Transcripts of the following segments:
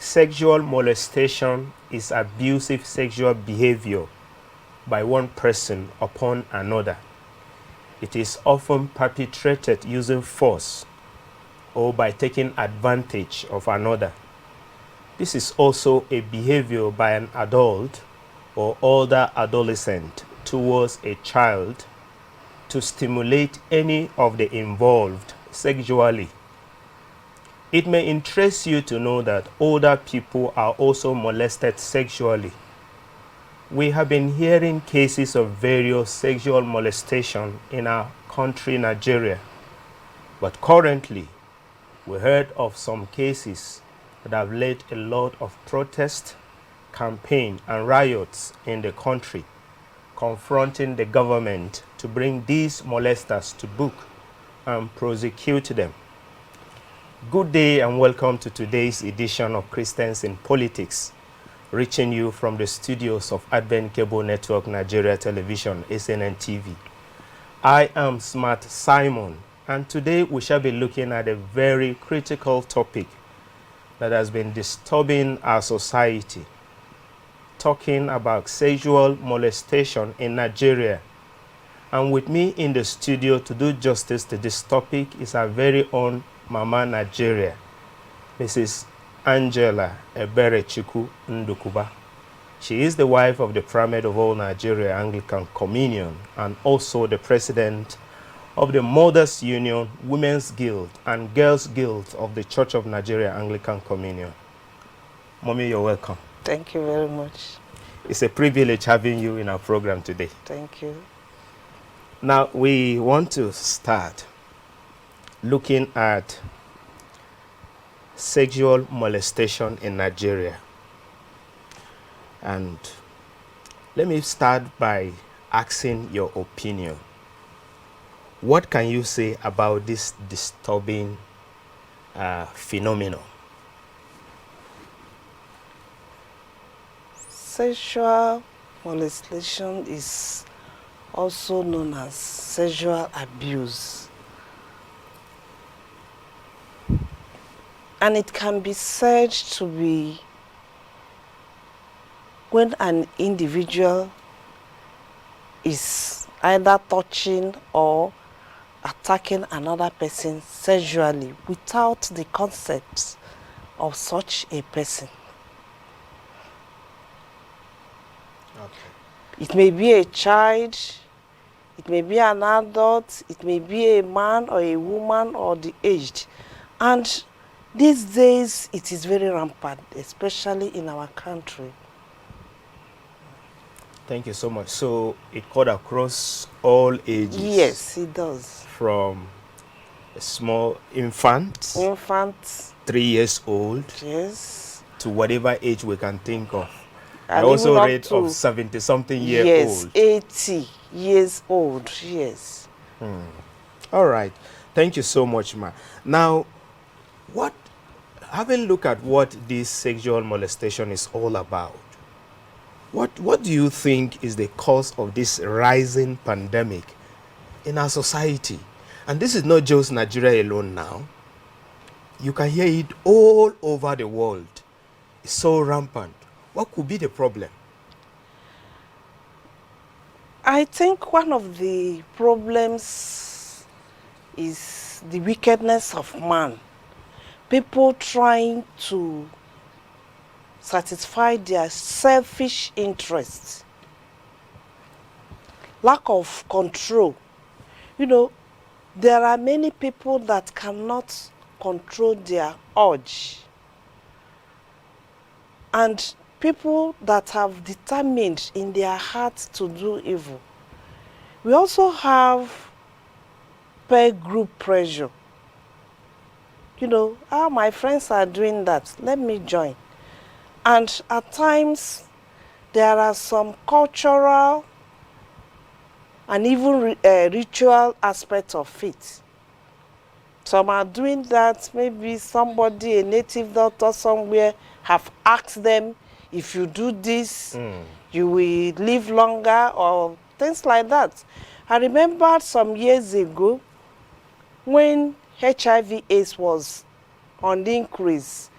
Sexual molestation is abusive sexual behavior by one person upon another. It is often perpetrated using force or by taking advantage of another. This is also a behavior by an adult or older adolescent towards a child to stimulate any of the involved sexually. It may interest you to know that older people are also molested sexually. We have been hearing cases of various sexual molestation in our country, Nigeria. But currently, we heard of some cases that have led a lot of protest, campaign, and riots in the country, confronting the government to bring these molesters to book and prosecute them. Good day and welcome to today's edition of Christians in Politics, reaching you from the studios of Advent Cable Network Nigeria Television, ACNNTV. I am Smart Simon, and today we shall be looking at a very critical topic that has been disturbing our society, talking about sexual molestation in Nigeria. And with me in the studio to do justice to this topic is our very own Mama Nigeria, Mrs. Angela Eberechukwu Ndukuba. She is the wife of the Primate of all Nigeria Anglican Communion and also the president of the Mothers Union, Women's Guild, and Girls Guild of the Church of Nigeria Anglican Communion. Mommy, you're welcome. Thank you very much. It's a privilege having you in our program today. Thank you. Now, we want to start looking at sexual molestation in Nigeria. And let me start by asking your opinion. What can you say about this disturbing phenomenon? Sexual molestation is also known as sexual abuse. And it can be said to be when an individual is either touching or attacking another person sexually without the consent of such a person. Okay. It may be a child, it may be an adult, it may be a man or a woman or the aged. And these days it is very rampant, especially in our country. Thank you so much. So it cut across all ages? Yes, it does. From a small infant, 3 years old, yes, to whatever age we can think of. And I also read of 70-something year old. Yes, 80 years old, yes. All right. Thank you so much, ma. Now, having looked at what this sexual molestation is all about, what do you think is the cause of this rising pandemic in our society? And this is not just Nigeria alone now. You can hear it all over the world. It's so rampant. What could be the problem? I think one of the problems is the wickedness of man. People trying to satisfy their selfish interests. Lack of control. You know, there are many people that cannot control their urge. And people that have determined in their hearts to do evil. We also have peer group pressure. You know, my friends are doing that, let me join. And at times, there are some cultural and even ritual aspects of it. Some are doing that, maybe somebody, a native doctor somewhere, have asked them, if you do this, you will live longer, or things like that. I remember some years ago, when HIV/AIDS was on the increase,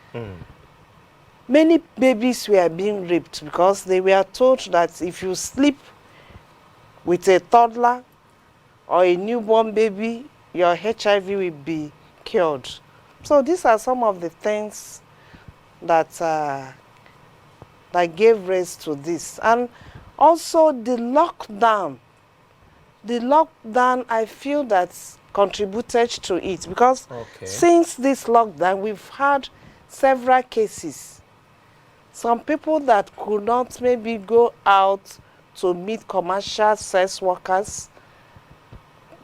many babies were being raped because they were told that if you sleep with a toddler or a newborn baby, your HIV will be cured. So these are some of the things that that gave rise to this. And also the lockdown, I feel that contributed to it, because since this lockdown, we've had several cases. Some people that could not maybe go out to meet commercial sex workers,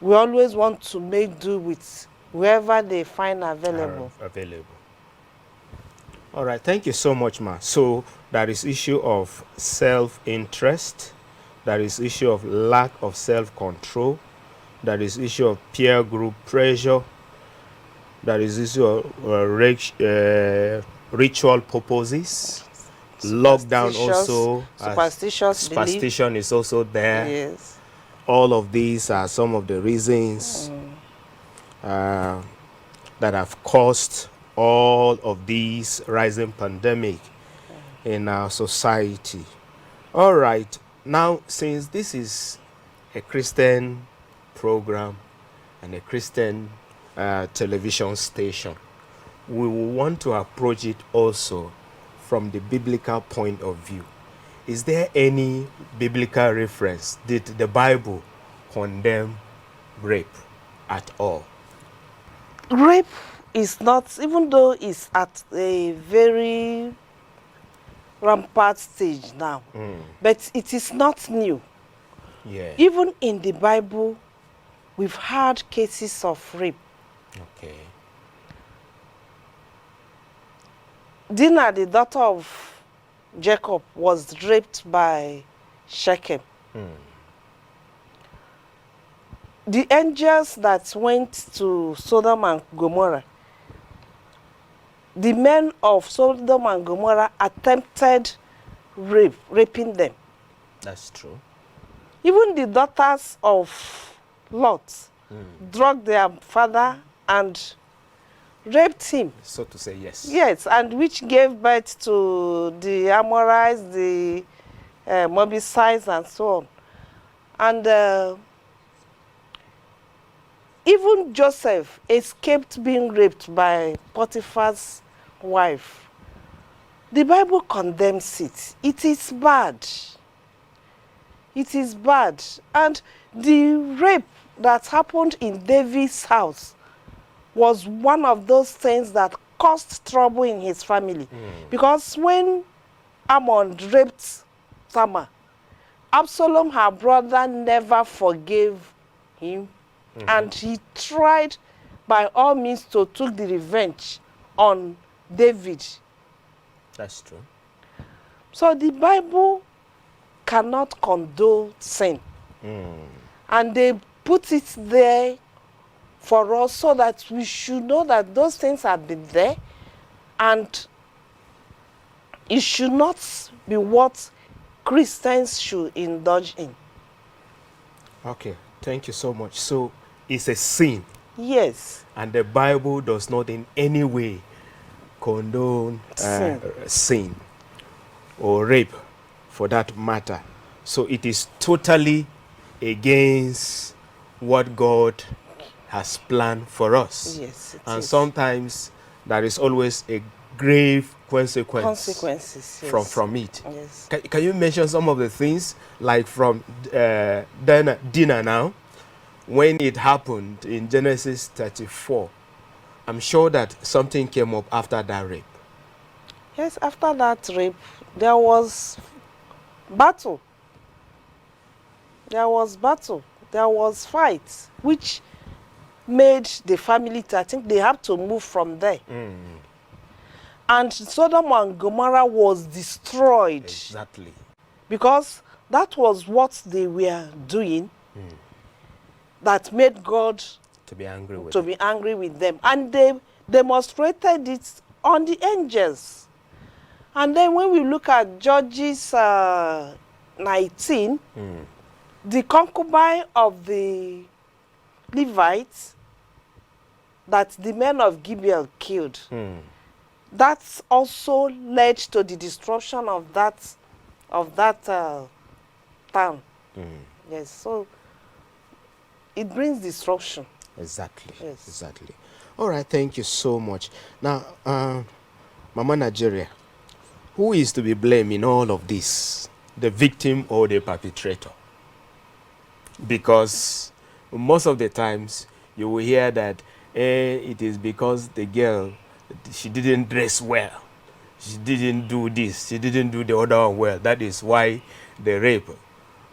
we always want to make do with whoever they find available. All right, thank you so much, ma. So there is issue of self-interest, there is issue of lack of self-control, there is issue of peer group pressure, there is issue of ritual purposes, lockdown also, superstition is also there. Yes. All of these are some of the reasons that have caused all of these rising pandemic in our society. All right, now since this is a Christian program and a Christian television station, we will want to approach it also from the biblical point of view. Is there any biblical reference? Did the Bible condemn rape at all? Rape is not, even though it's at a very rampant stage now, but it is not new. Yeah. Even in the Bible, we've had cases of rape. Okay. Dinah, the daughter of Jacob, was raped by Shechem. The angels that went to Sodom and Gomorrah, the men of Sodom and Gomorrah attempted raping them. That's true. Even the daughters of Lot drugged their father and raped him. So to say, yes. Yes, and which gave birth to the Amorites, the Moabites, and so on. And even Joseph escaped being raped by Potiphar's wife. The Bible condemns it. It is bad. It is bad. And the rape that happened in David's house was one of those things that caused trouble in his family. Because when Ammon raped Tamar, Absalom, her brother, never forgave him. And he tried by all means to take the revenge on David. That's true. So the Bible cannot condone sin. And they put it there for us so that we should know that those things have been there, and it should not be what Christians should indulge in. Okay, thank you so much. So it's a sin. Yes. And the Bible does not in any way condone sin or rape, for that matter. So it is totally against what God has planned for us. Yes, and sometimes there is always a grave consequences yes. from it. Yes. Can you mention some of the things, like from Dinah now, when it happened in Genesis 34? I'm sure that something came up after that rape. Yes, after that rape, there was battle. There was fight, which made the family I think they have to move from there. And Sodom and Gomorrah was destroyed. Exactly. Because that was what they were doing that made God to be angry with them. And they demonstrated it on the angels. And then when we look at Judges 19, the concubine of the Levites that the men of Gibeon killed, That's also led to the destruction of that town. Yes, so it brings destruction. Exactly. Yes. Exactly. All right. Thank you so much. Now, Mama Nigeria, who is to be blamed in all of this? The victim or the perpetrator? Because most of the times you will hear that it is because the girl, she didn't dress well, she didn't do this, she didn't do the other one well. That is why the rape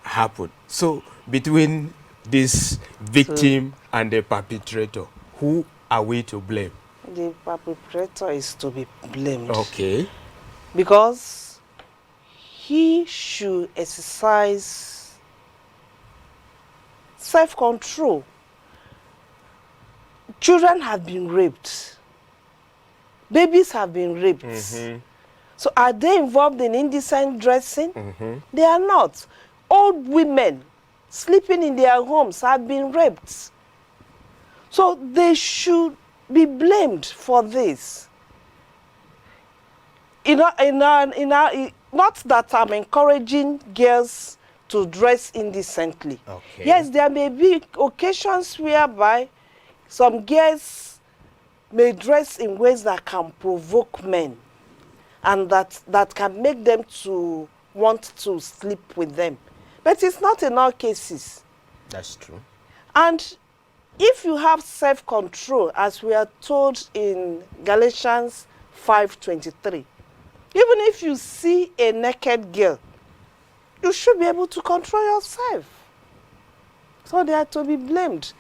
happened. So between this victim and the perpetrator, who are we to blame? The perpetrator is to be blamed. Okay. Because he should exercise self-control. Children have been raped. Babies have been raped. So are they involved in indecent dressing? They are not. Old women sleeping in their homes have been raped. So they should be blamed for this. Not that I'm encouraging girls to dress indecently. Okay. Yes, there may be occasions whereby some girls may dress in ways that can provoke men and that can make them to want to sleep with them. But it's not in all cases. That's true. And if you have self-control, as we are told in Galatians 5:23, even if you see a naked girl, you should be able to control yourself. So they are to be blamed.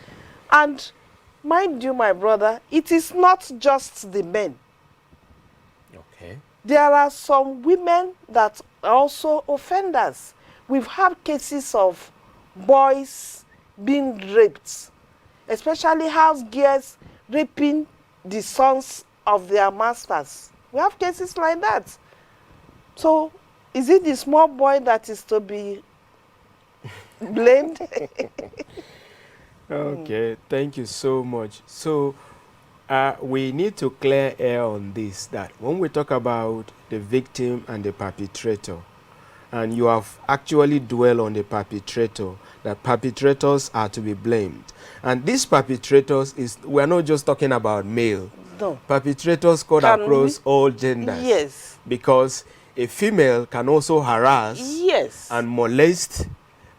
And mind you, my brother, it is not just the men. Okay. There are some women that are also offenders. We've had cases of boys being raped, especially house girls raping the sons of their masters. We have cases like that. So, is it the small boy that is to be blamed? Okay, thank you so much. So, we need to clear air on this, that when we talk about the victim and the perpetrator, and you have actually dwelled on the perpetrator, that perpetrators are to be blamed. And these perpetrators, we're not just talking about male. No. Perpetrators cut across all genders. Yes. Because a female can also harass Yes. and molest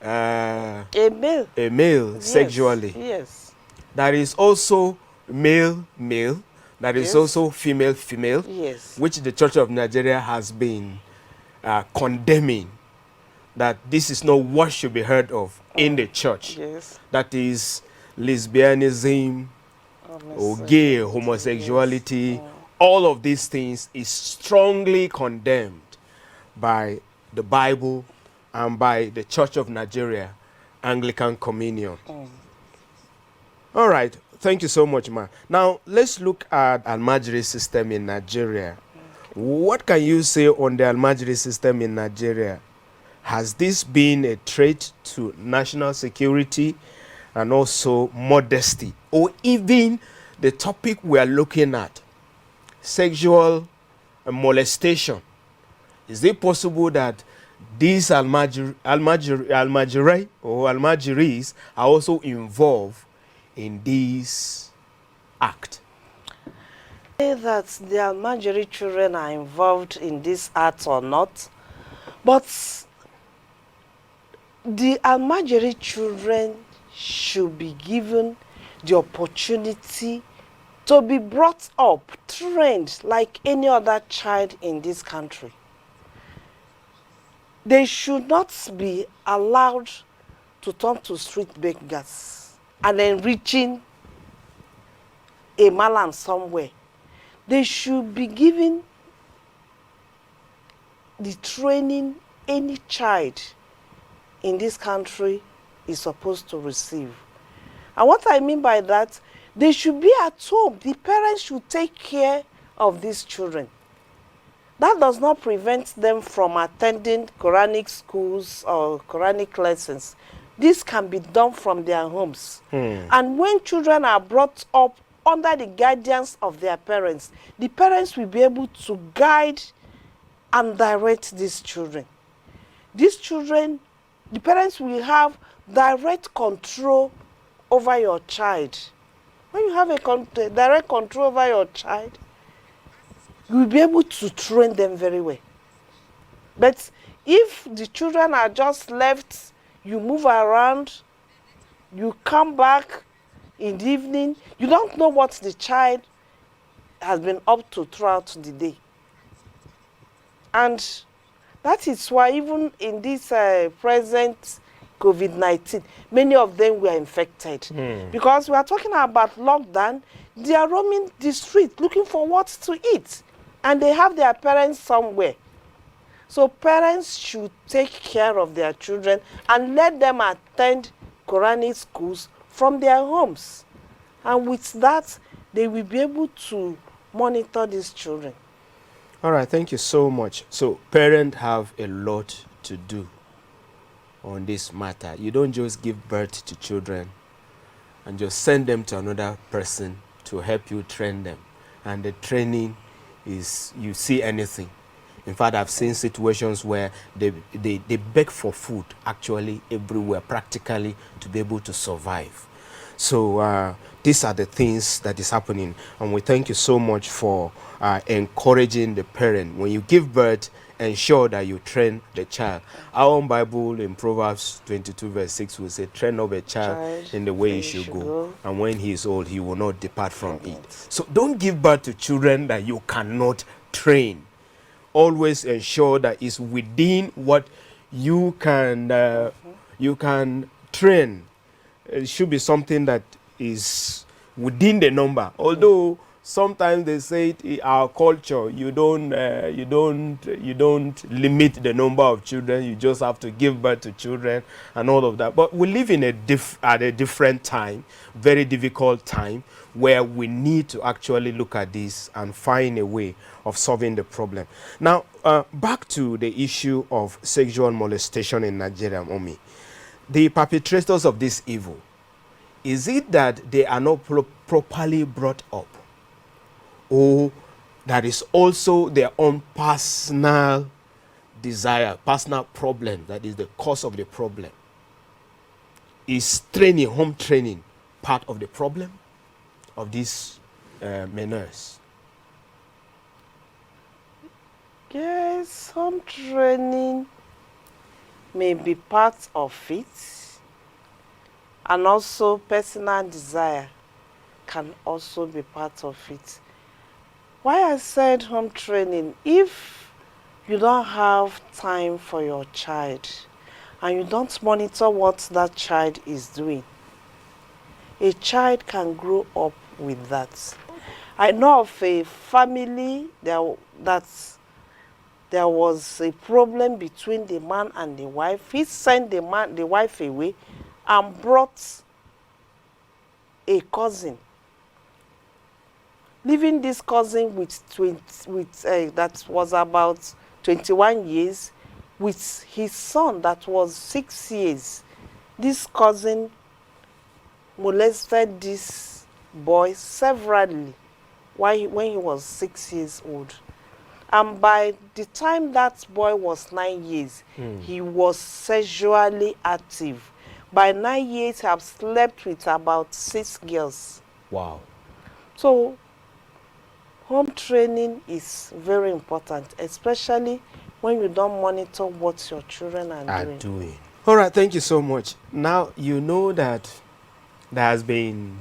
a male. Yes. sexually. Yes. There is also male. There is Yes. also female. Yes. Which the Church of Nigeria has been condemning, that this is not what should be heard of in the church. Yes. That is lesbianism, or gay, homosexuality. Yes. All of these things is strongly condemned by the Bible and by the Church of Nigeria, Anglican Communion. All right. Thank you so much, ma. Now, let's look at Almajiri system in Nigeria. Okay. What can you say on the Almajiri system in Nigeria? Has this been a threat to national security and also modesty? Or even the topic we are looking at, sexual molestation. Is it possible that these Almajiris are also involved in this act? Say that the Almajiri children are involved in this act or not, but the Almajiri children should be given the opportunity to be brought up, trained like any other child in this country. They should not be allowed to turn to street beggars and enriching a malam somewhere. They should be given the training any child in this country is supposed to receive. And what I mean by that, they should be at home. The parents should take care of these children. That does not prevent them from attending Quranic schools or Quranic lessons. This can be done from their homes. And when children are brought up under the guidance of their parents, the parents will be able to guide and direct these children. These children, the parents will have direct control over your child. When you have a direct control over your child, you will be able to train them very well. But if the children are just left, you move around, you come back in the evening, you don't know what the child has been up to throughout the day. And that is why even in this present COVID-19, many of them were infected. Because we are talking about lockdown, they are roaming the street looking for what to eat. And they have their parents somewhere. So parents should take care of their children and let them attend Quranic schools from their homes. And with that, they will be able to monitor these children. All right, thank you so much. So parents have a lot to do on this matter. You don't just give birth to children and just send them to another person to help you train them. And the training is, you see anything. In fact, I've seen situations where they beg for food actually everywhere, practically, to be able to survive. So these are the things that is happening. And we thank you so much for encouraging the parent. When you give birth, ensure that you train the child. Our own Bible in Proverbs 22 verse 6 will say, train up a child in the way he should go. And when he is old, he will not depart from it. So don't give birth to children that you cannot train. Always ensure that it's within what you can train. It should be something that is within the number. Although sometimes they say it in our culture, you don't limit the number of children. You just have to give birth to children and all of that. But we live in at a different time, very difficult time, where we need to actually look at this and find a way of solving the problem. Now, back to the issue of sexual molestation in Nigeria, Mommy. The perpetrators of this evil, is it that they are not properly brought up? Or that is also their own personal desire, personal problem that is the cause of the problem? Is training, home training, part of the problem of these menace? Yes, home training may be part of it, and also personal desire can also be part of it. Why I said home training, if you don't have time for your child and you don't monitor what that child is doing, a child can grow up with that. I know of a family that there was a problem between the man and the wife. He sent the wife away and brought a cousin, leaving this cousin that was about 21 years with his son that was 6 years. This cousin molested this boy severally when he was 6 years old. And by the time that boy was 9 years, he was sexually active. By 9 years, he have slept with about 6 girls. Wow. So, home training is very important, especially when you don't monitor what your children are doing. All right, thank you so much. Now, you know that there has been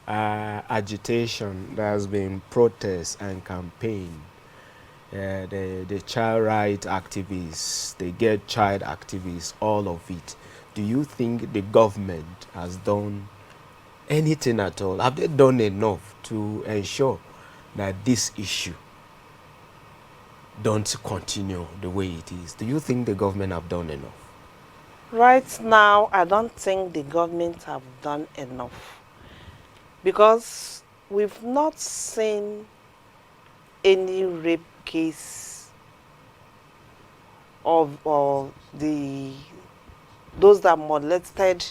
agitation, there has been protests and campaign. The child rights activists, they get child activists, all of it. Do you think the government has done anything at all? Have they done enough to ensure that this issue don't continue the way it is? Do you think the government have done enough? Right now, I don't think the government have done enough, because we've not seen any rape case of those that molested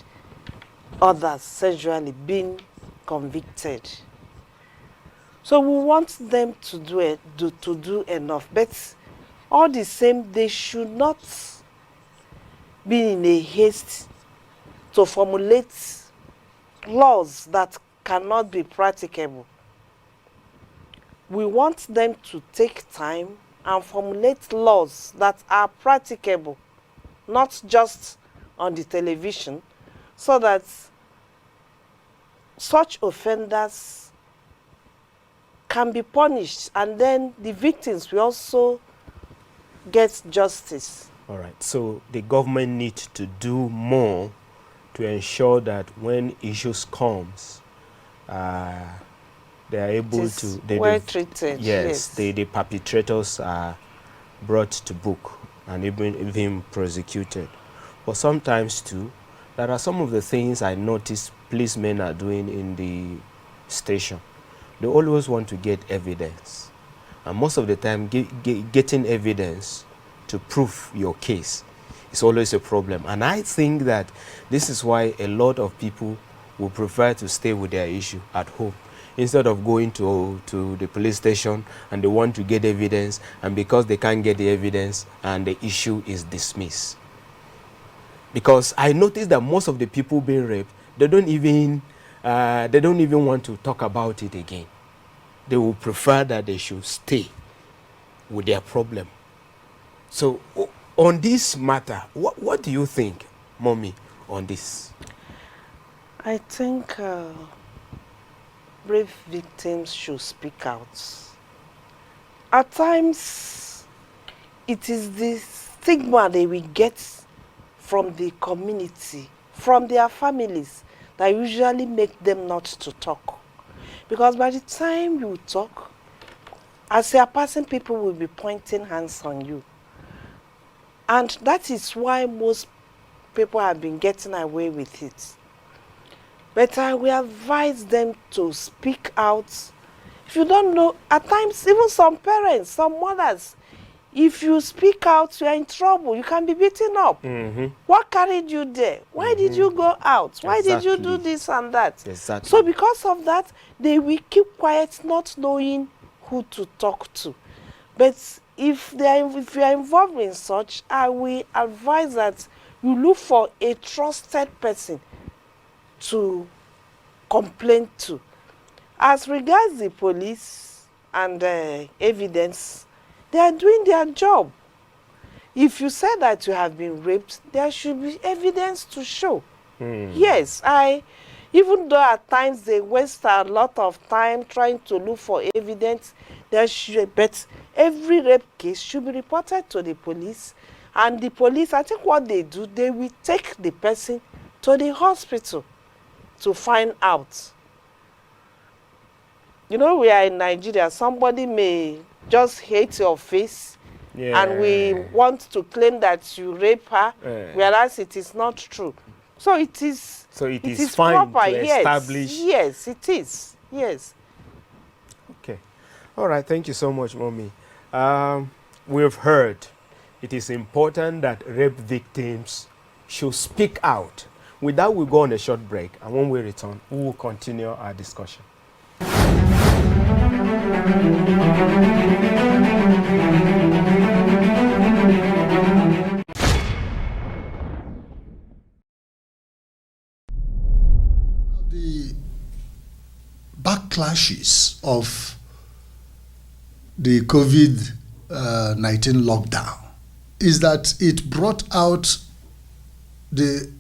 others sexually being convicted. So we want them to do enough, but all the same, they should not be in a haste to formulate laws that cannot be practicable. We want them to take time and formulate laws that are practicable, not just on the television, so that such offenders can be punished, and then the victims will also get justice. All right. So the government needs to do more to ensure that when issues comes, they are able to. Well treated. Yes, the perpetrators are brought to book and even prosecuted. But sometimes too, there are some of the things I notice policemen are doing in the station. They always want to get evidence, and most of the time getting evidence to prove your case is always a problem. And I think that this is why a lot of people will prefer to stay with their issue at home instead of going to the police station, and they want to get evidence, and because they can't get the evidence and the issue is dismissed. Because I noticed that most of the people being raped, they don't even want to talk about it again. They will prefer that they should stay with their problem. So on this matter, what do you think, Mommy, on this? I think brave victims should speak out. At times, it is the stigma they will get from the community, from their families, that usually make them not to talk. Because by the time you talk, as you are passing, people will be pointing hands on you. And that is why most people have been getting away with it. But I will advise them to speak out. If you don't know, at times, even some parents, some mothers, if you speak out, you are in trouble. You can be beaten up. What carried you there? Why did you go out? Why did you do this and that? Exactly. So because of that, they will keep quiet, not knowing who to talk to. But if you are involved in such, I will advise that you look for a trusted person to complain to. As regards the police and evidence, they are doing their job. If you say that you have been raped, there should be evidence to show. Yes, even though at times they waste a lot of time trying to look for evidence, but every rape case should be reported to the police. And the police, I think what they do, they will take the person to the hospital to find out. You know, we are in Nigeria. Somebody may just hate your face, and we want to claim that you rape her, whereas it is not true. So it is. So it is fine proper. to establish. Yes, it is. Yes. Okay. All right. Thank you so much, Mommy. We've heard it is important that rape victims should speak out. With that, we'll go on a short break, and when we return, we will continue our discussion. The backlashes of the COVID-19 lockdown is that it brought out the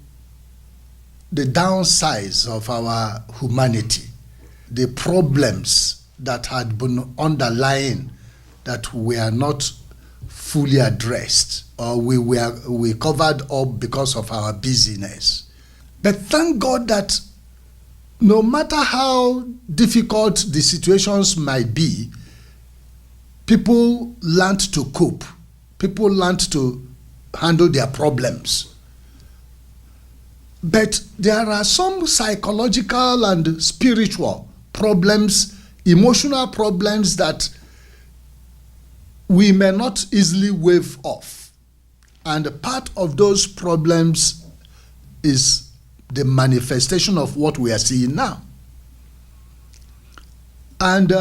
downsides of our humanity, the problems that had been underlying that were not fully addressed, or we covered up because of our busyness. But thank God that no matter how difficult the situations might be, people learned to cope. People learned to handle their problems. But there are some psychological and spiritual problems, emotional problems that we may not easily wave off. And part of those problems is the manifestation of what we are seeing now. And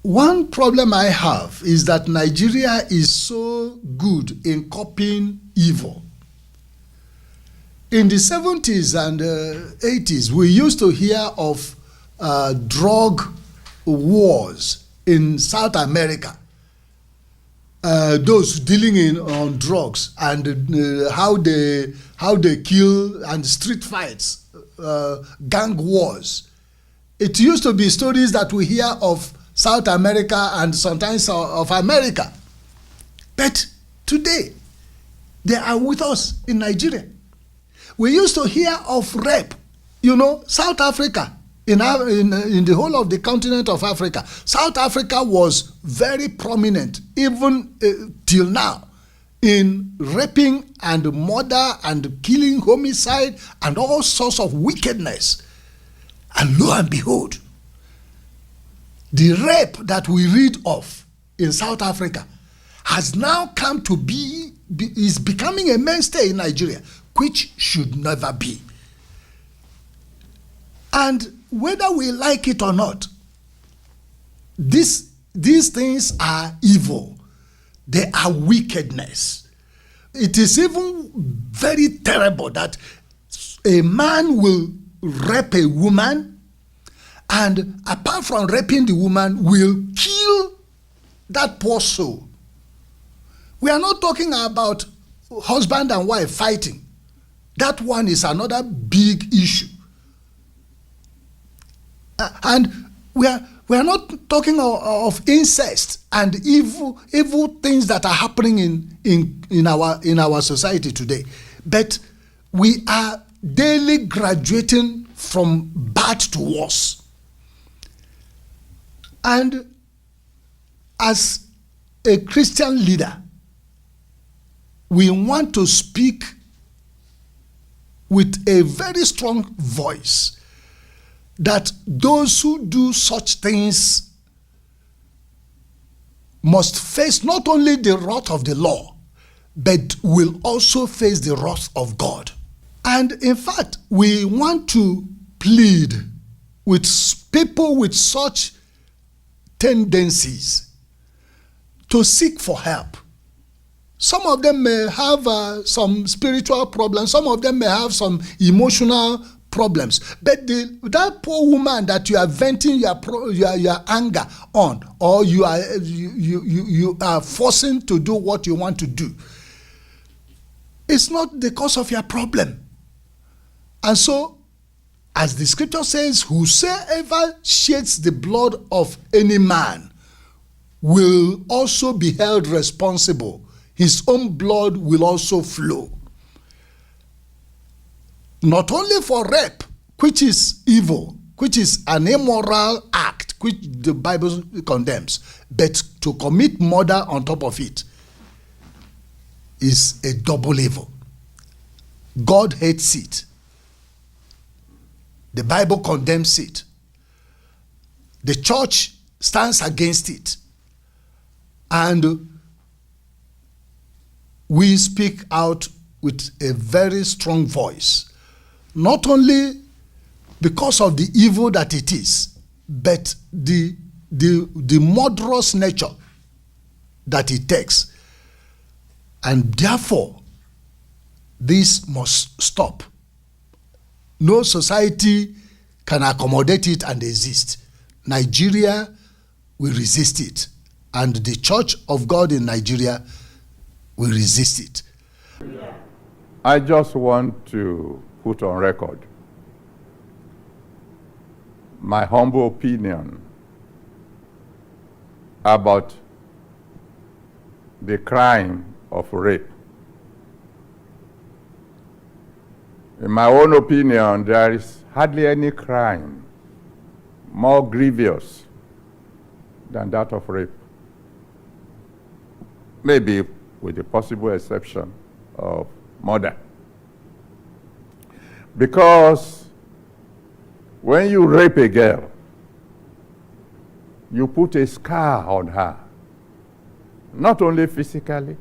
One problem I have is that Nigeria is so good in copying evil. In the 70s and 80s, we used to hear of drug wars in South America. Those dealing on drugs and how they kill, and street fights, gang wars. It used to be stories that we hear of South America and sometimes of America. But today, they are with us in Nigeria. We used to hear of rape. South Africa, in the whole of the continent of Africa, South Africa was very prominent, even till now, in raping and murder and killing, homicide, and all sorts of wickedness. And lo and behold, the rape that we read of in South Africa has now come to is becoming a mainstay in Nigeria, which should never be. And whether we like it or not, these things are evil. They are wickedness. It is even very terrible that a man will rape a woman, and apart from raping the woman, will kill that poor soul. We are not talking about husband and wife fighting. That one is another big issue. And we are not talking of incest and evil things that are happening in our society today. But we are daily graduating from bad to worse. And as a Christian leader, we want to speak with a very strong voice that those who do such things must face not only the wrath of the law, but will also face the wrath of God. And in fact, we want to plead with people with such tendencies to seek for help. Some of them may have some spiritual problems. Some of them may have some emotional problems. But that poor woman that you are venting your anger on, or you are forcing to do what you want to do, it's not the cause of your problem. And so, as the scripture says, whosoever sheds the blood of any man will also be held responsible. His own blood will also flow. Not only for rape, which is evil, which is an immoral act, which the Bible condemns, but to commit murder on top of it is a double evil. God hates it. The Bible condemns it. The church stands against it. And we speak out with a very strong voice, not only because of the evil that it is, but the murderous nature that it takes. And therefore, this must stop. No society can accommodate it and exist. Nigeria will resist it, and the Church of God in Nigeria will resist it. I just want to put on record my humble opinion about the crime of rape. In my own opinion, there is hardly any crime more grievous than that of rape. Maybe with the possible exception of murder. Because when you rape a girl, you put a scar on her, not only physically,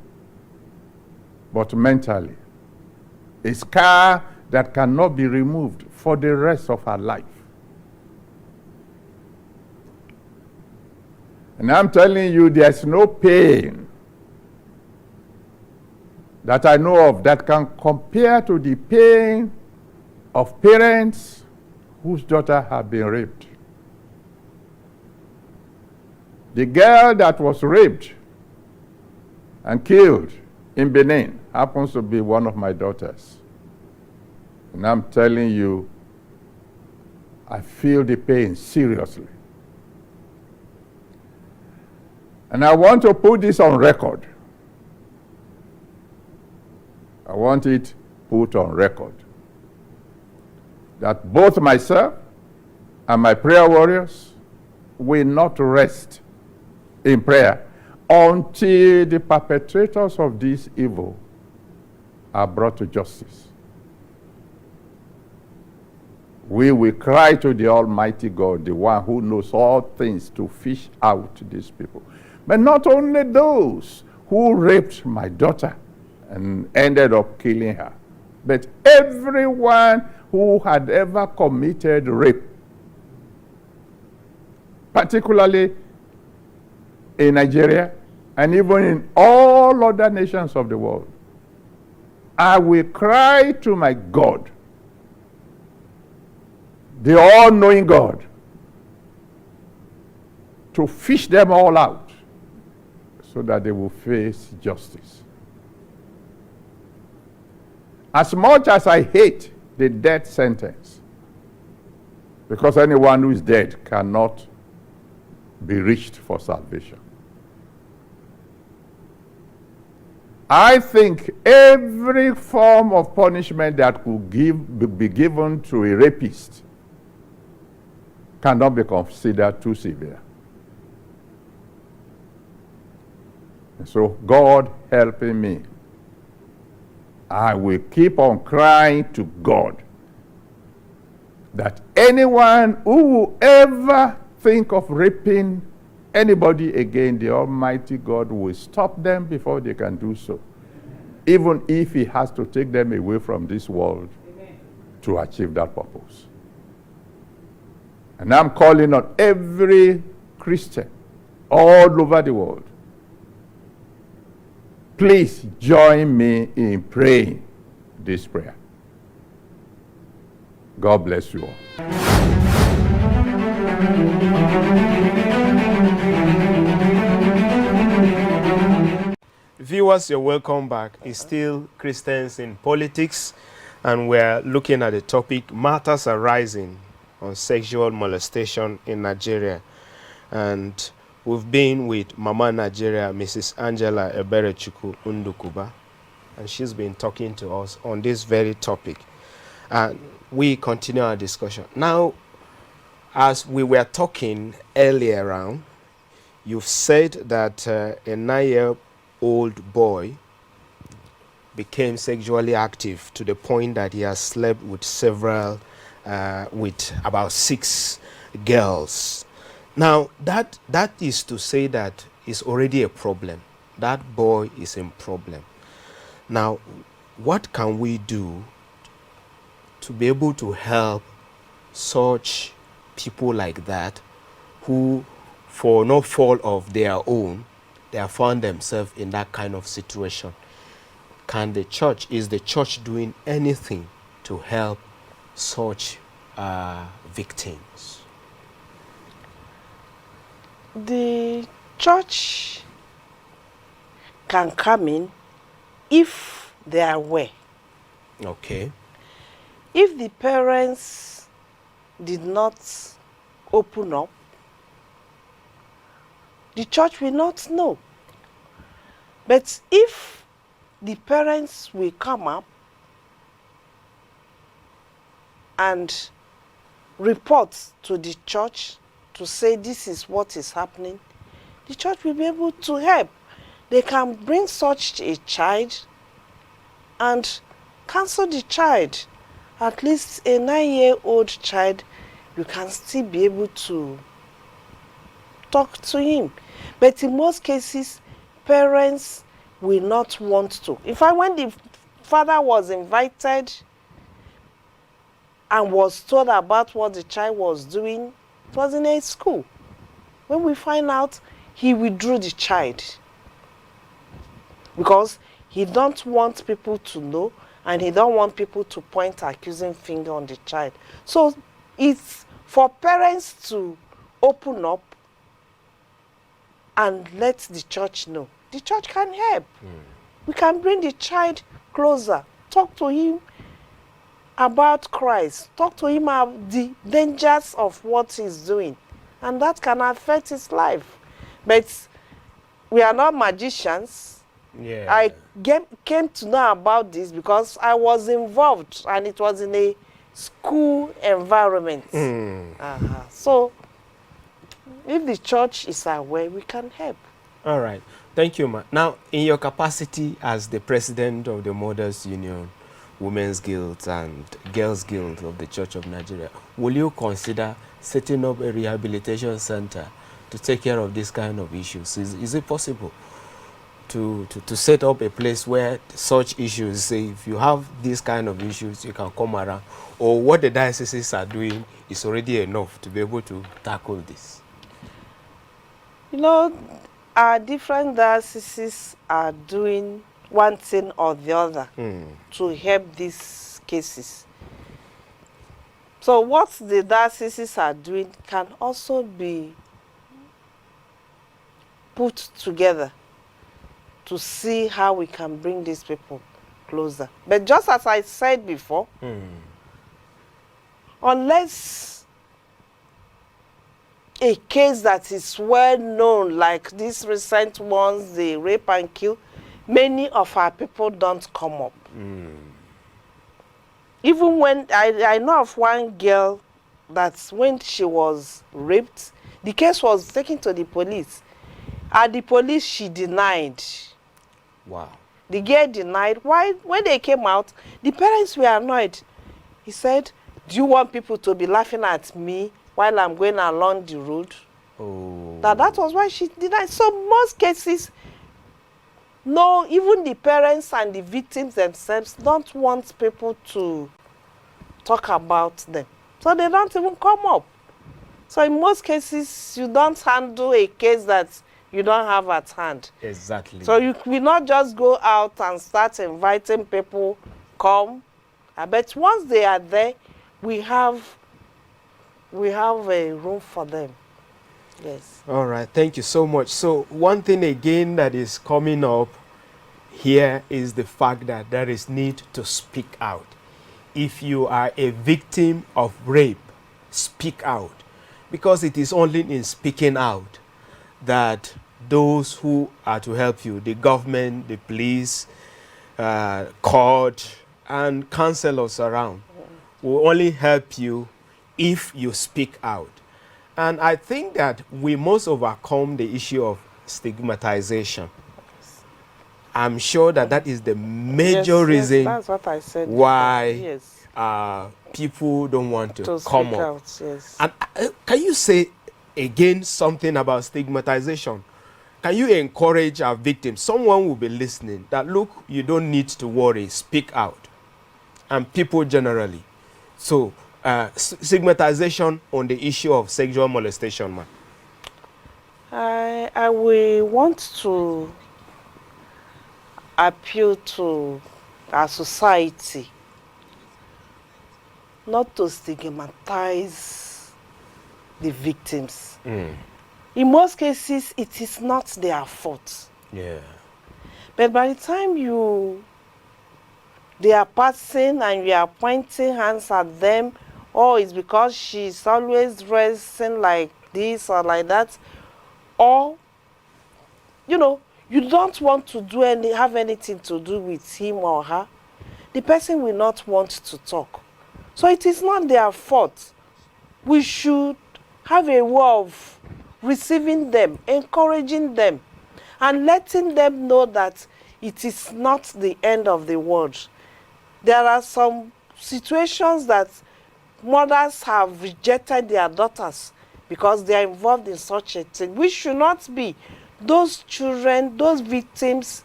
but mentally. A scar that cannot be removed for the rest of her life. And I'm telling you, there's no pain that I know of that can compare to the pain of parents whose daughter have been raped. The girl that was raped and killed in Benin happens to be one of my daughters. And I'm telling you, I feel the pain seriously. And I want to put this on record. I want it put on record that both myself and my prayer warriors will not rest in prayer until the perpetrators of this evil are brought to justice. We will cry to the Almighty God, the one who knows all things, to fish out these people. But not only those who raped my daughter and ended up killing her, but everyone who had ever committed rape, particularly in Nigeria and even in all other nations of the world. I will cry to my God, the all-knowing God, to fish them all out so that they will face justice. As much as I hate the death sentence, because anyone who is dead cannot be reached for salvation, I think every form of punishment that could be given to a rapist cannot be considered too severe. And so, God helping me, I will keep on crying to God that anyone who will ever think of raping anybody again, the Almighty God will stop them before they can do so, even if He has to take them away from this world to achieve that purpose. And I'm calling on every Christian all over the world, please join me in praying this prayer. God bless you all. Viewers, you're welcome back. It's still Christians in Politics, and we're looking at the topic matters arising on sexual molestation in Nigeria. And we've been with Mama Nigeria, Mrs. Angela Eberechukwu Undukuba, and she's been talking to us on this very topic. And we continue our discussion. Now, as we were talking earlier on, you've said that a 9-year-old boy became sexually active to the point that he has slept with with about 6 girls. Now, that is to say that it's already a problem. That boy is a problem. Now, what can we do to be able to help such people like that who, for no fault of their own, they have found themselves in that kind of situation? Is the church doing anything to help such victims? The church can come in if they are aware. Okay. If the parents did not open up, the church will not know. But if the parents will come up and report to the church to say this is what is happening, the church will be able to help. They can bring such a child and counsel the child. At least a 9-year-old child, you can still be able to talk to him. But in most cases, parents will not want to. In fact, when the father was invited and was told about what the child was doing, it was in a school. When we find out he withdrew the child because he don't want people to know, and he don't want people to point accusing finger on the child. So it's for parents to open up and let the church know. The church can help. We can bring the child closer, talk to him about Christ, talk to him about the dangers of what he's doing, and that can affect his life. But we are not magicians. Yeah. I came to know about this because I was involved, and it was in a school environment. So if the church is aware, we can help. All right. Thank you, ma. Now, in your capacity as the president of the Mothers Union, Women's Guild, and Girls Guild of the Church of Nigeria, will you consider setting up a rehabilitation center to take care of this kind of issues? Is it possible to set up a place where such issues, say, if you have these kind of issues, you can come around, or what the dioceses are doing is already enough to be able to tackle this? You know, our different dioceses are doing one thing or the other to help these cases. So what the dioceses are doing can also be put together to see how we can bring these people closer. But just as I said before, unless a case that is well known, like these recent ones, the rape and kill, many of our people don't come up. Even when I know of one girl that when she was raped, the case was taken to the police. At the police, she denied. Wow. The girl denied. Why? When they came out, the parents were annoyed. He said, "Do you want people to be laughing at me while I'm going along the road?" Oh. That was why she denied. So most cases, no, even the parents and the victims themselves don't want people to talk about them. So they don't even come up. So in most cases, you don't handle a case that you don't have at hand. Exactly. So you will not just go out and start inviting people, come. But once they are there, we have a room for them. Yes. All right. Thank you so much. So one thing again that is coming up here is the fact that there is need to speak out. If you are a victim of rape, speak out. Because it is only in speaking out that those who are to help you, the government, the police, court, and counselors around, will only help you if you speak out. And I think that we must overcome the issue of stigmatization. I'm sure that that is the major reason that's what I said why yes. People don't want to To come speak up. out, yes. And can you say again something about stigmatization? Can you encourage our victims? Someone will be listening that, look, you don't need to worry, speak out. And people generally. So, stigmatization on the issue of sexual molestation, man. I will want to appeal to our society not to stigmatize the victims. In most cases, it is not their fault. Yeah. But by the time they are passing and you are pointing hands at them, or it's because she's always dressing like this or like that, or, you know, you don't want to have anything to do with him or her, the person will not want to talk. So it is not their fault. We should have a way of receiving them, encouraging them, and letting them know that it is not the end of the world. There are some situations that mothers have rejected their daughters because they are involved in such a thing. We should not be. Those children, those victims,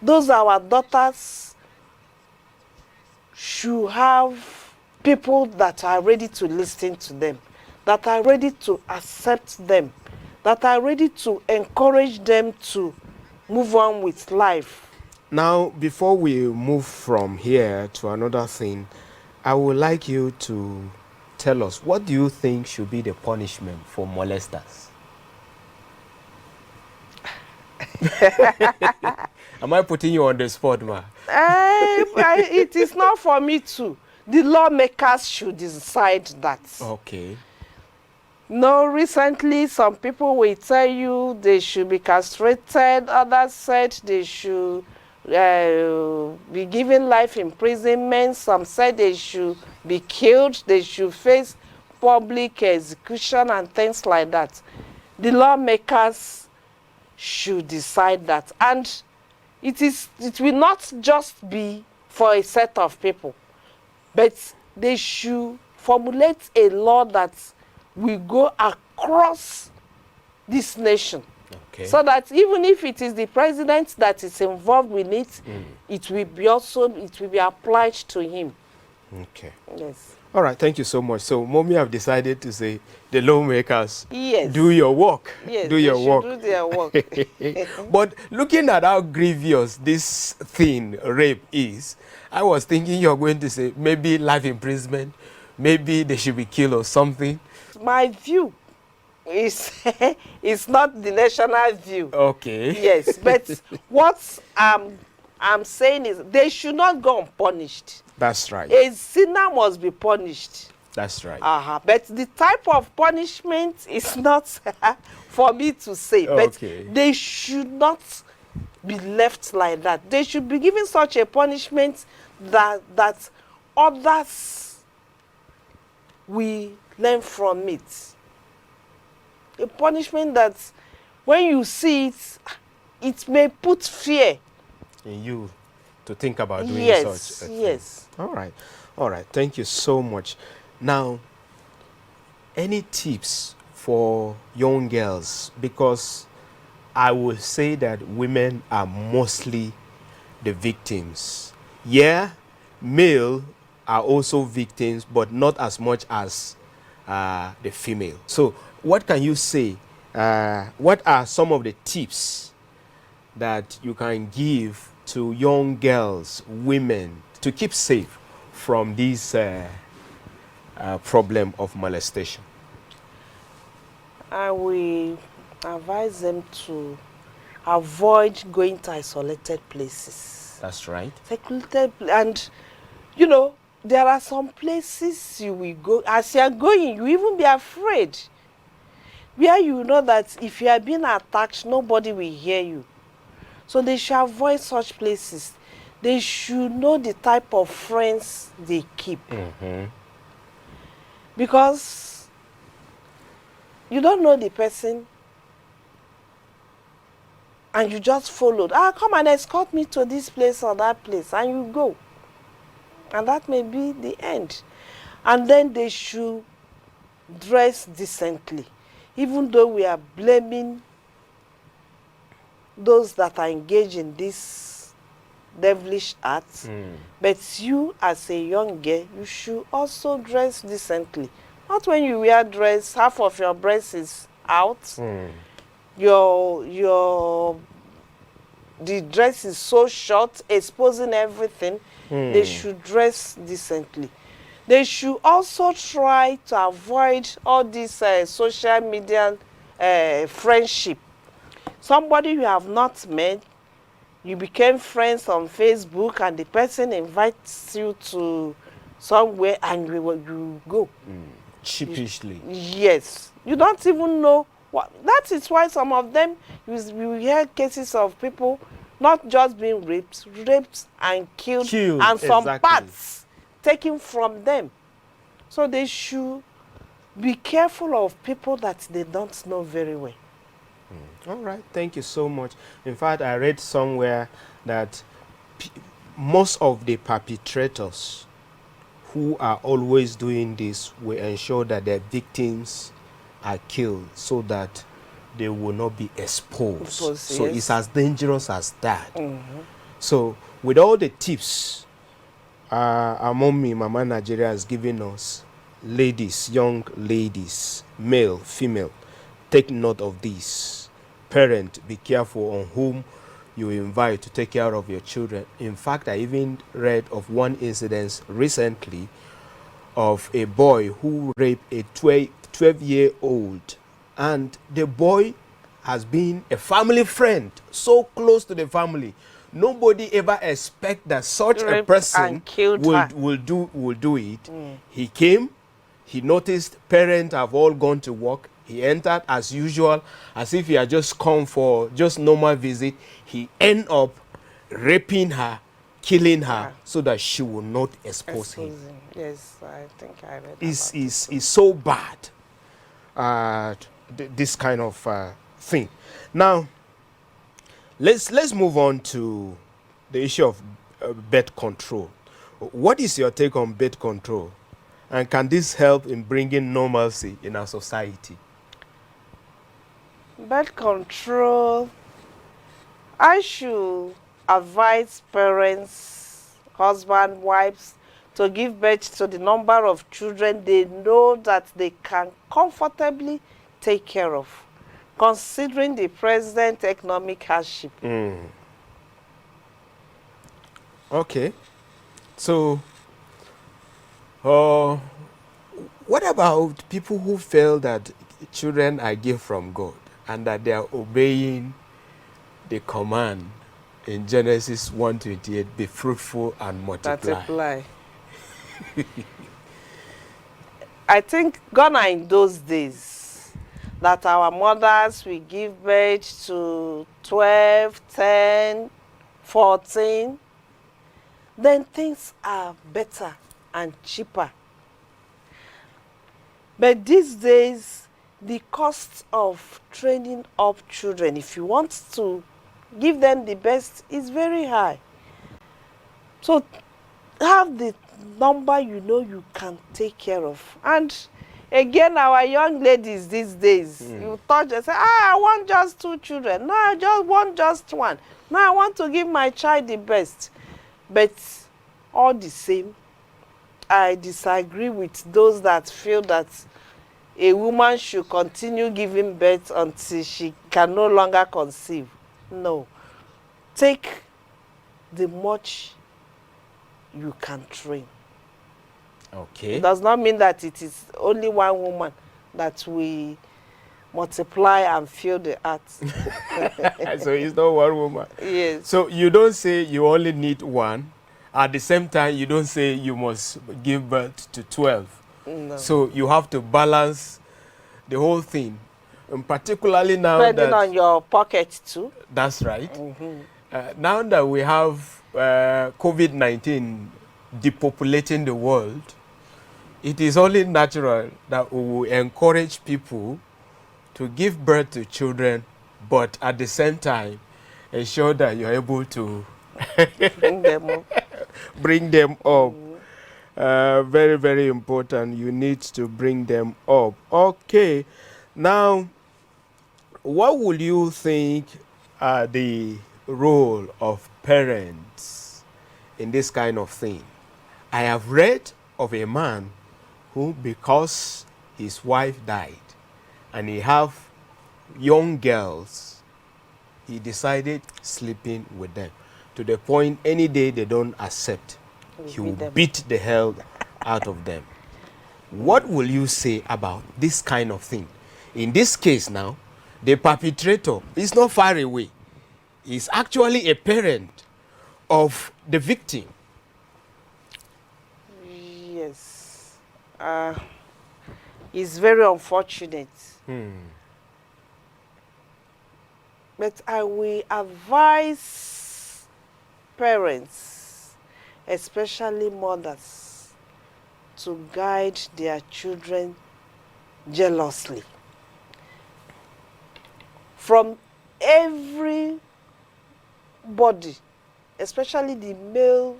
those our daughters should have people that are ready to listen to them, that are ready to accept them, that are ready to encourage them to move on with life. Now, before we move from here to another thing, I would like you to tell us, what do you think should be the punishment for molesters? Am I putting you on the spot, ma? It is not for me to. The lawmakers should decide that. Okay. No, recently some people will tell you they should be castrated. Others said they should be given life imprisonment. Some said they should be killed. They should face public execution and things like that. The lawmakers should decide that. And it will not just be for a set of people, but they should formulate a law that will go across this nation. Okay. So that even if it is the president that is involved with it, it will be applied to him. Okay. Yes. All right, thank you so much. So, Mommy have decided to say, the lawmakers, Yes. do your work. Yes, do they your should work. do their work. But looking at how grievous this thing, rape, is, I was thinking you're going to say maybe life imprisonment, maybe they should be killed or something. My view is it's not the national view. Okay. Yes, but what I'm saying is they should not go unpunished. That's right. A sinner must be punished. That's right. But the type of punishment is not for me to say. Okay. But they should not be left like that. They should be given such a punishment that others will learn from it. A punishment that when you see it, it may put fear in you to think about doing such a thing. Yes. All right. All right. Thank you so much. Now, any tips for young girls? Because I would say that women are mostly the victims. Yeah, male are also victims, but not as much as the female. So what can you say? What are some of the tips that you can give to young girls, women, to keep safe from this problem of molestation? I will advise them to avoid going to isolated places. That's right. And, you know, there are some places you will go. As you are going, you even be afraid. Where you know that if you are being attacked, nobody will hear you. So they should avoid such places. They should know the type of friends they keep. Because you don't know the person and you just followed. Come and escort me to this place or that place, and you go. And that may be the end. And then they should dress decently. Even though we are blaming those that are engaged in this devilish acts, but you as a young girl, you should also dress decently. Not when you wear dress, half of your breast is out. The dress is so short, exposing everything. They should dress decently. They should also try to avoid all this social media friendship. Somebody you have not met, you became friends on Facebook, and the person invites you to somewhere and you go. Cheapishly. Yes. You don't even know what. That is why some of them, we hear cases of people not just being raped and killed and some parts taken from them. So they should be careful of people that they don't know very well. All right, thank you so much. In fact, I read somewhere that most of the perpetrators who are always doing this will ensure that their victims are killed so that they will not be exposed. So it's as dangerous as that. So with all the tips our mommy, Mama Nigeria has given us, ladies, young ladies, male, female, take note of this. Parent, be careful on whom you invite to take care of your children. In fact, I even read of one incident recently of a boy who raped a 12-year-old, and the boy has been a family friend, so close to the family. Nobody ever expect that such a Raped person and killed her. will do it. He came, he noticed parents have all gone to work. He entered as usual, as if he had just come for just normal visit. He ended up raping her, killing her, so that she will not expose him. Yes, I think I read Is so bad, this kind of thing. Now, let's move on to the issue of birth control. What is your take on birth control, and can this help in bringing normalcy in our society? Birth control, I should advise parents, husband, wives, to give birth to the number of children they know that they can comfortably take care of, considering the present economic hardship. Okay. So, what about people who feel that children are gift from God and that they are obeying the command in Genesis 1:28, be fruitful and multiply? I think Ghana in those days, that our mothers will give birth to 12, 10, 14, then things are better and cheaper. But these days, the cost of training up children, if you want to give them the best, is very high. So have the number you know you can take care of. And again, our young ladies these days, you touch and say, I want just 2 children. No, I just want just 1. No, I want to give my child the best. But all the same, I disagree with those that feel that a woman should continue giving birth until she can no longer conceive. No. Take the much you can train. Okay. It does not mean that it is only one woman that we multiply and fill the earth. So it's not one woman. Yes. So you don't say you only need 1. At the same time, you don't say you must give birth to 12. No. So you have to balance the whole thing. And particularly now Depending on your pocket too. That's right. Now that we have COVID-19 depopulating the world, it is only natural that we will encourage people to give birth to children, but at the same time, ensure that you're able to Bring them up. bring them up. Very, very important. You need to bring them up. Okay. Now, what would you think are the role of parents in this kind of thing? I have read of a man who, because his wife died and he have young girls, he decided sleeping with them to the point any day they don't accept, he will beat the hell out of them. What will you say about this kind of thing? In this case now, the perpetrator is not far away. He's actually a parent of the victim. Yes. It's very unfortunate. But I will advise parents, especially mothers, to guide their children jealously. From everybody, especially the male.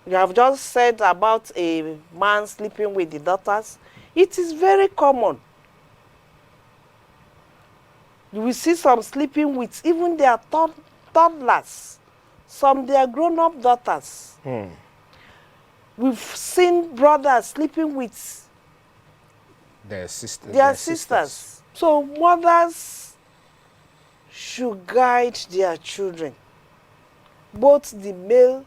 You have just said about a man sleeping with the daughters. It is very common. You will see some sleeping with even their toddlers, some their grown-up daughters. We've seen brothers sleeping with Their sisters. Their sisters. So mothers should guide their children, both the male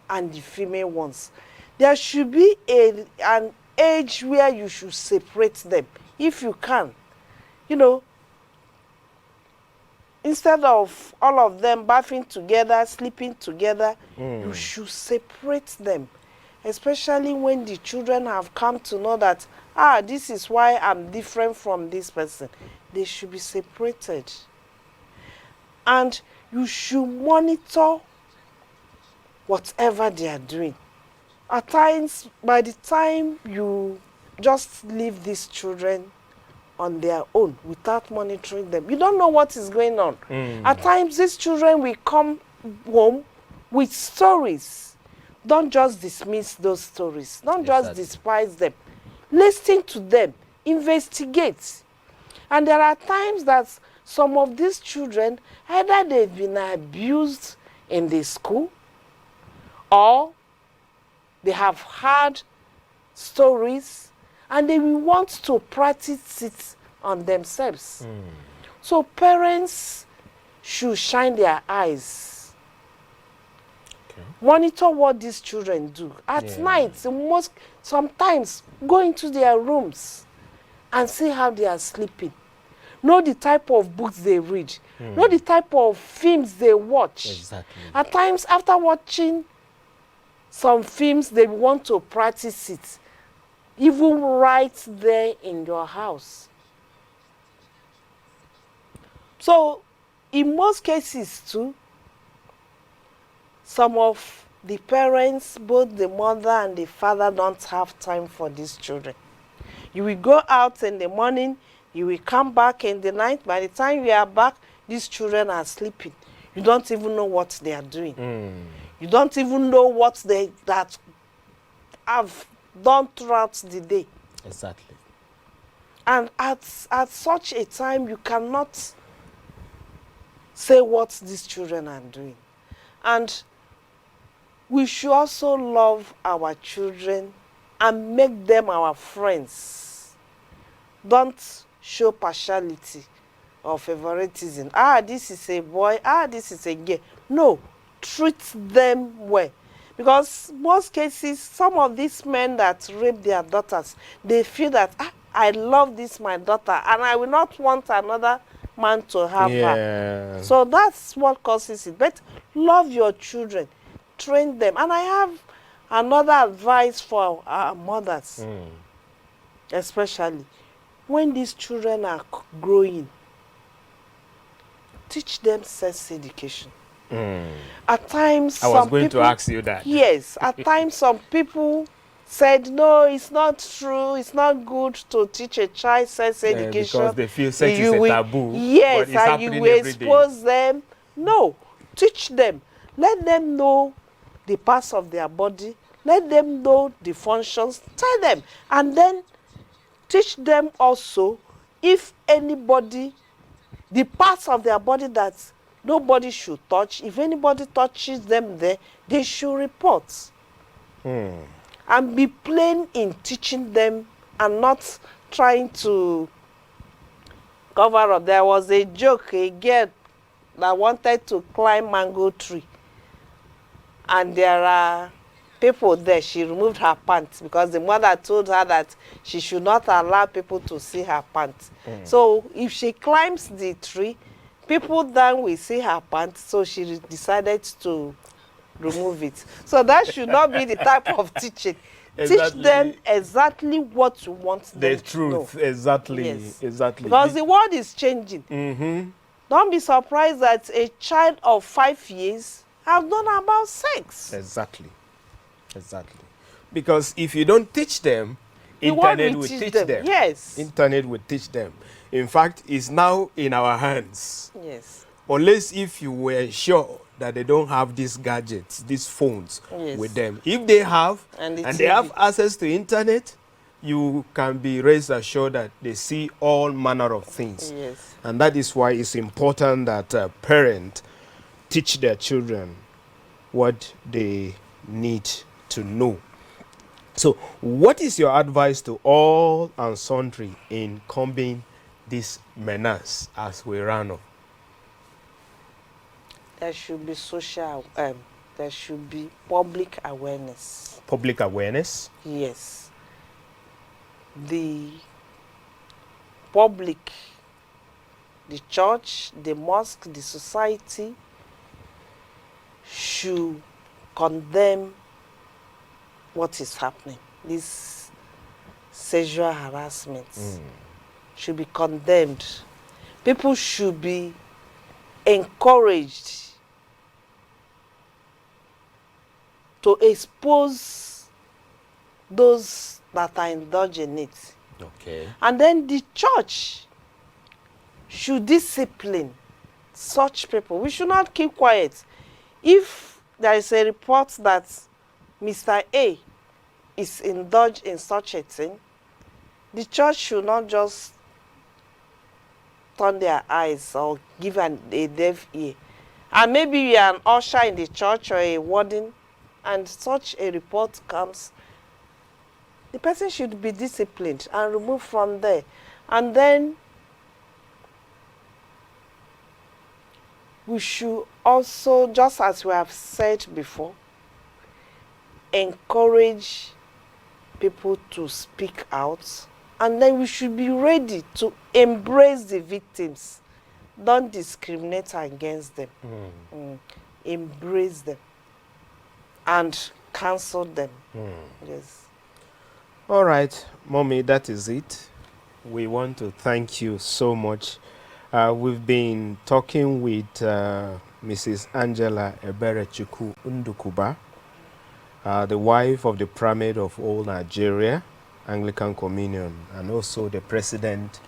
and the female ones. There should be an age where you should separate them, if you can. You know, instead of all of them bathing together, sleeping together, you should separate them. Especially when the children have come to know that, this is why I'm different from this person. They should be separated. And you should monitor whatever they are doing. At times, by the time you just leave these children on their own without monitoring them, you don't know what is going on. At times, these children will come home with stories. Don't just dismiss those stories. Don't just despise them. Listen to them. Investigate. And there are times that some of these children, either they've been abused in the school, or they have had stories and they will want to practice it on themselves. So parents should shine their eyes. Monitor what these children do. At night, sometimes go into their rooms and see how they are sleeping. Know the type of books they read. Know the type of films they watch. Exactly. At times, after watching some films, they want to practice it, even right there in your house. So, in most cases too, some of the parents, both the mother and the father, don't have time for these children. You will go out in the morning, you will come back in the night. By the time you are back, these children are sleeping. You don't even know what they are doing. You don't even know what they have done throughout the day. Exactly. And at such a time, you cannot say what these children are doing. And we should also love our children and make them our friends. Don't show partiality or favoritism. This is a boy. This is a girl. No. Treat them well. Because most cases, some of these men that rape their daughters, they feel that, I love this my daughter, and I will not want another man to have her. So that's what causes it. But love your children. Train them. And I have another advice for our mothers, especially. When these children are growing, teach them sex education. At times, I was going to ask you that. Yes, at times some people said, no, it's not true, it's not good to teach a child sex education. Because they feel sex is a taboo. Yes, and you will expose them. No, teach them. Let them know the parts of their body. Let them know the functions. Tell them. And then teach them also, if anybody, the parts of their body that nobody should touch. If anybody touches them there, they should report. And be plain in teaching them and not trying to cover up. There was a joke, a girl that wanted to climb mango tree. And there are people there. She removed her pants because the mother told her that she should not allow people to see her pants. So if she climbs the tree, people then will see her pants, so she decided to remove it. So that should not be the type of teaching. Teach them exactly what you want them to know. Exactly. Yes. Exactly. Because the world is changing. Don't be surprised that a child of 5 years has known about sex. Exactly. Exactly. Because if you don't teach them, internet will teach them. Yes. Internet will teach them. In fact, it's now in our hands. Yes. Unless if you were sure that they don't have these gadgets, these phones with them. If they have, and they have access to internet, you can be rest assured that they see all manner of things. Yes. And that is why it's important that parents teach their children what they need to know. So what is your advice to all and sundry in combing this menace as we run on? There should be there should be public awareness. Public awareness? Yes. The public, the church, the mosque, the society should condemn what is happening. This sexual harassment should be condemned. People should be encouraged to expose those that are indulging in it. Okay. And then the church should discipline such people. We should not keep quiet. If there is a report that Mr. A is indulged in such a thing, the church should not just turn their eyes or give a deaf ear. And maybe you are an usher in the church or a warden, and such a report comes, the person should be disciplined and removed from there. And then we should also, just as we have said before, encourage people to speak out. And then we should be ready to embrace the victims. Don't discriminate against them. Embrace them and counsel them. Yes. All right, Mommy, that is it. We want to thank you so much. We've been talking with Mrs. Angela Eberechukwu Ndukuba, the wife of the Primate of all Nigeria, Anglican Communion, and also the president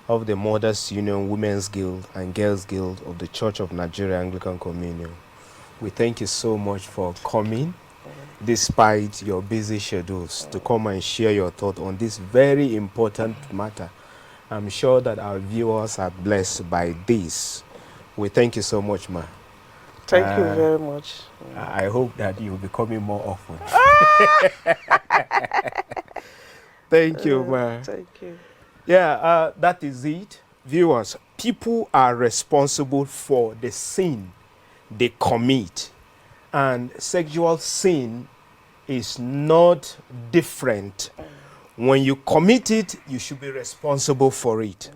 of the Mothers Union, Women's Guild, and Girls Guild of the Church of Nigeria, Anglican Communion. We thank you so much for coming, despite your busy schedules, to come and share your thought on this very important matter. I'm sure that our viewers are blessed by this. We thank you so much, ma. Thank you very much. I hope that you'll be coming more often. Thank you, ma. Thank you. Yeah, that is it. Viewers, people are responsible for the sin they commit. And sexual sin is not different. When you commit it, you should be responsible for it.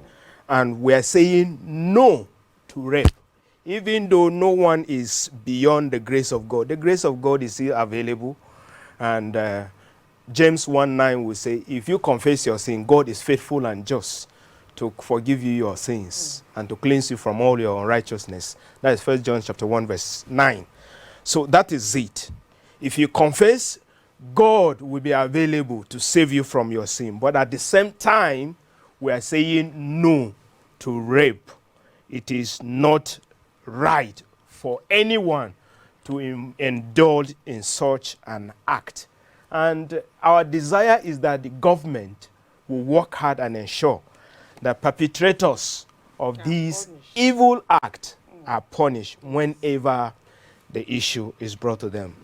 And we are saying no to rape. Even though no one is beyond the grace of God. The grace of God is still available. And James 1:9 will say, if you confess your sin, God is faithful and just to forgive you your sins and to cleanse you from all your unrighteousness. That is 1 John chapter 1 verse 9. So that is it. If you confess, God will be available to save you from your sin. But at the same time, we are saying no to rape. It is not right for anyone to indulge in such an act. And our desire is that the government will work hard and ensure that perpetrators of these evil acts are punished whenever the issue is brought to them.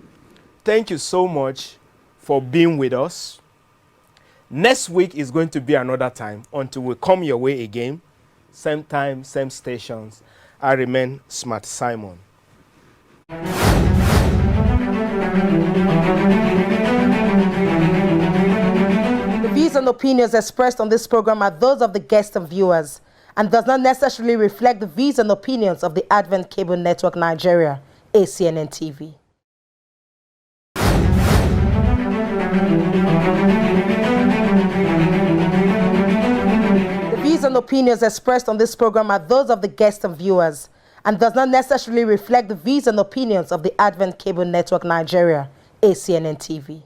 Thank you so much for being with us. Next week is going to be another time until we come your way again. Same time, same stations. I remain Smart Simon. The views and opinions expressed on this program are those of the guests and viewers and does not necessarily reflect the views and opinions of the Advent Cable Network Nigeria, ACNNTV. The views and opinions expressed on this program are those of the guests and viewers and does not necessarily reflect the views and opinions of the Advent Cable Network Nigeria, ACNNTV.